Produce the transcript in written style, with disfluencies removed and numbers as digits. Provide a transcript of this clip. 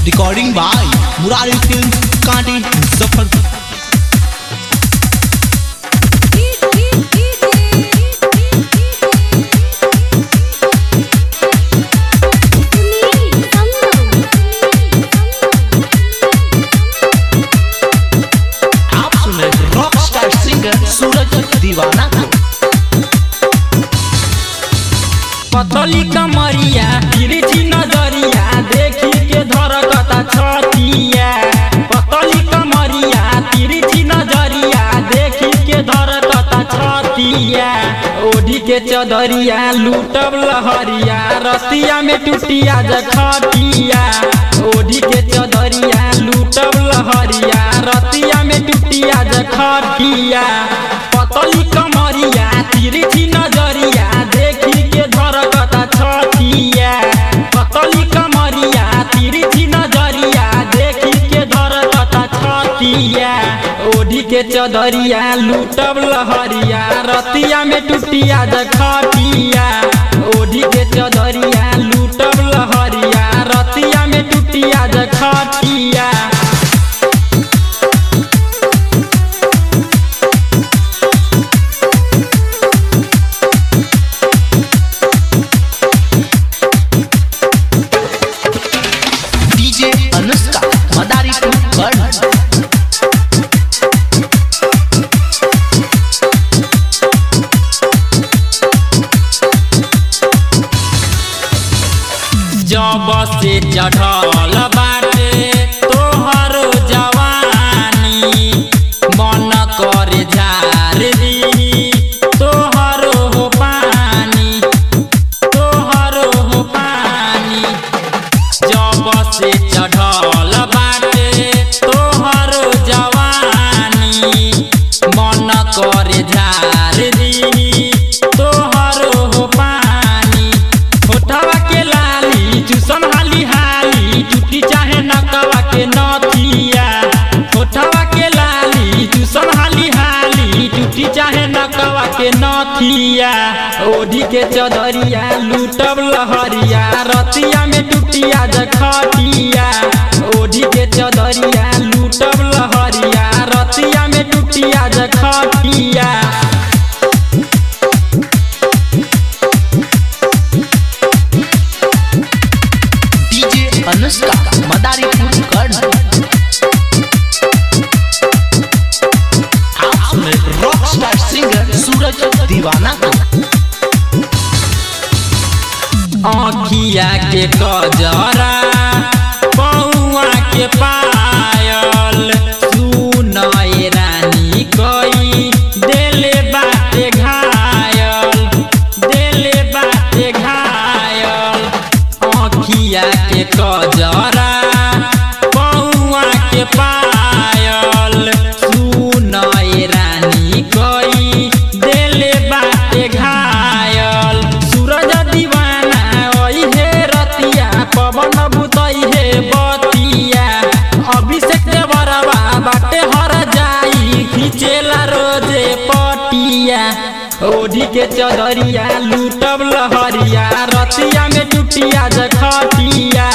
Recording by Murari film कांटी मुजफ्फरपुर। आप सुन रहे रॉक स्टार सिंगर सूरज दीवाना। पतली कमरिया तिरछी नजरिया देखी के धरकता छतिया। पतली कमरिया तिरछी नजरिया देखी के धरकता छतिया। ओढ़ी के चदरिया लूटब लहरिया रस्तिया में टूटिया जखटिया। ओढ़ी के चदरिया लूटब लहरिया रस्तिया में टूटिया जखटिया। पतली कमरिया तिरछी नजरिया देखी के धरकता छतिया। पतली कमरिया तिरछी नजरिया देखी के धरकता छतिया। ओढ़ी के चदरिया लूटब लहरिया रतिया में टूटिया जखटिया। ओढ़ी के चदरिया लूटब लहरिया रतिया में टूटिया जखटिया। डीजे अनुष्का मदारी जब से चढ़ल बाटे तोहर जवानी मन करे झार दी तोहर हो पानी तोहर हो पानी। जब से चढ़ल बाटे तोहर जवानी मन करे झार दी तोहर हो पानी। होठवा के लाली चूसन हाली हाली टूटी चाहे नकवा के नथिया। होठवा के लाली चूसन हाली हाली टूटी चाहे नकवा के नथिया। ओढ़ी के चदरिया लूटब लहरिया रतिया में टूटिया जखटिया। ओढ़ी के चदरिया लूटब लहरिया रतिया में टूटिया जखटिया। डीजे अनुष्का मदारी आप सुन रहे रॉक स्टार सिंगर सूरज दीवाना। आँखिया के कजरा पौआ के पायल सुनय रानी कई देले बाटे घायल देले बाटे घायल। आँखिया के कजरा पौआ के पायल सुनय रानी कई देले बाटे घायल। सूरज दीवाना ओहे रतिया पवन बुतई हे बतिया। अभिषेक देवरवा बाटे हर जाई खिचेला रोजे पटिया। ओढ़ी के चदरिया लूटब लहरिया रतिया में टूटिया जखटिया।